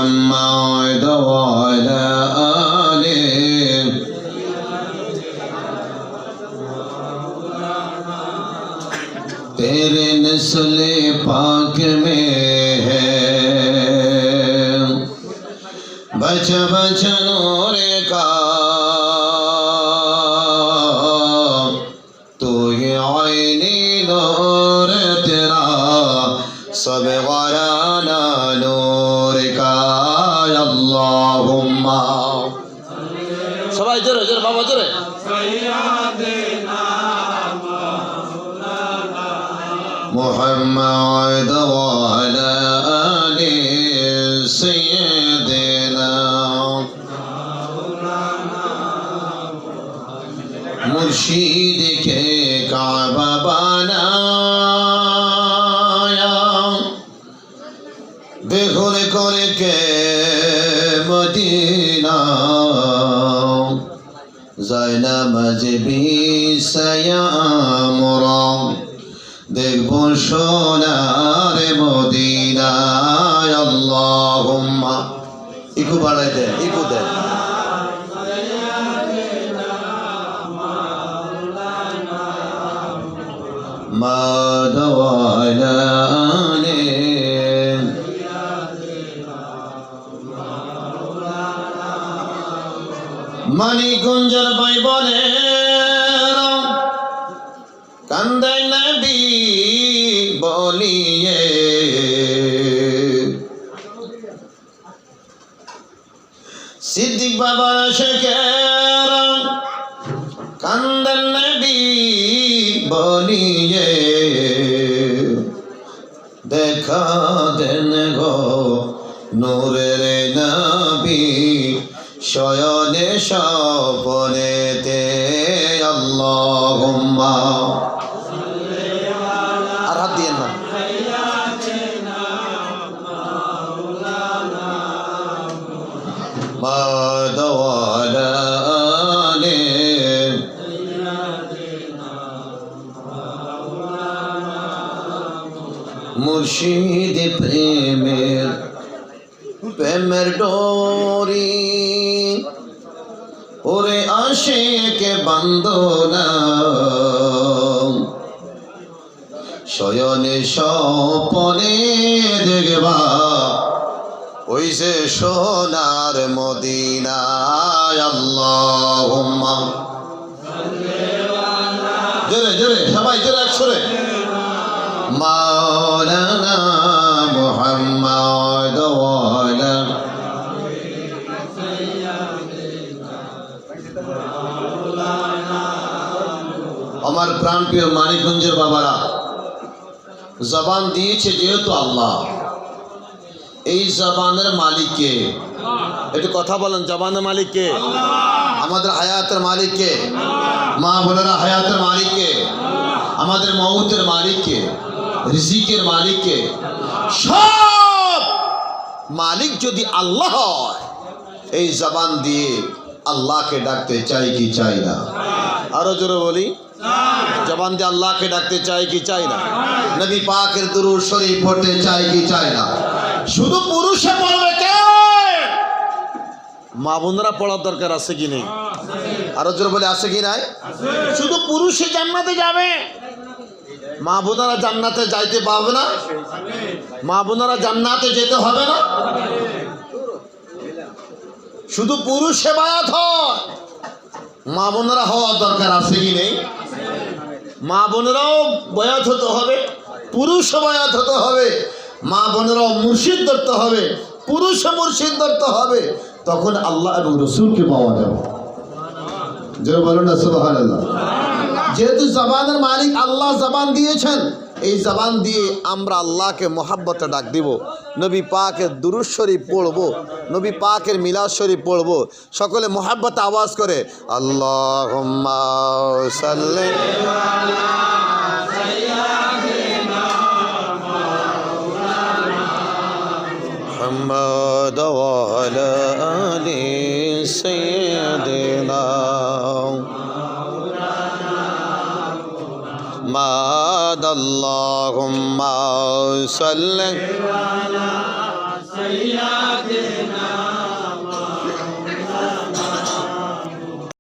محمد وعلى آله तेरे नस्ल पाक में है बच बच नूर का तू ही आईनी नूर तेरा सब वराना नूर का अल्लाहुम्मा सबाई जोरे जोरे बाबा जोरे محمد وعلى آل سيدنا मुर्शीद के काबा बनाया बेखुर करके मदीना ज़ैनब भी सयामुरा देखबो सोनार मदीनाय अल्लाहुम्मा इकु बाड़ाई दे इकु दे माधवाने মানিকগঞ্জের ভাই বলে কান্দে নবী बोलिए सिद्दीक बाबा शेखर कांदन नबी बोलिए देखा देन गो नूरेर नबी शयने सपनेते अल्लाहुम्मा मुर्शिद प्रेमेर प्रेमेर डोरी ओरे आशिक बंदना शयने सपने देखबा ওইসে সোনার মদিনায় আল্লাহুম্মা জোরে জোরে সবাই জোরে একসরে মাওলানা মুহাম্মদ ওয়ালা আমার প্রাণপ্রিয় মানিকগঞ্জের বাবারা জবান দিয়েছে যেহেতু আল্লাহ এই জবানের মালিক কে একটু কথা বলেন জবানের মালিক কে আমাদের হায়াতের মালিক কে মা বোনেরা হায়াতের মালিক কে আমাদের মউতের মালিক কে রিজিকের মালিক কে সব মালিক যদি আল্লাহ হয় এই জবান দিয়ে আল্লাহকে ডাকতে চাই কি চাই না আরো জোরে বলি জবান দিয়ে আল্লাহকে ডাকতে চাই কি চাই না নবী পাকের দুরূদ শরীফ পড়তে চাই কি চাই না শুধু পুরুষে পড়বে কে মা বোনরা পড়ার দরকার আছে কি নেই আরো জোরে বলে আছে কি নাই শুধু পুরুষে জান্নাতে যাবে মা বোনেরা জান্নাতে যাইতে পারবে না মা বোনেরা জান্নাতে যেতে হবে না শুধু পুরুষে বায়াত হয় মা বোনেরা হওয়ার দরকার আছে কি নেই মা বোনেরাও বায়াত হতে হবে পুরুষও বায়াত হতে হবে মা বোনেরাও মুর্শিদ ধরতে হবে পুরুষও মুর্শিদ ধরতে হবে তখন আল্লাহ এবং রসুলকে পাওয়া যাবে যে বলুন না সুবহানাল্লাহ যেহেতু জবানের মালিক আল্লাহ জবান দিয়েছেন এই জবান দিয়ে আমরা আল্লাহকে মহব্বতে ডাক দিব নবী পাকের দুরূদ শরীফ পড়ব নবী পাকের মিলাদ শরীফ পড়ব সকলে মহব্বতে আওয়াজ করে আল্লাহুম্মা সাল্লি আলা সাইয়্যিদিনা মুহাম্মদ ওয়া আলা আলি সাইয়্যিদিনা اللهم صل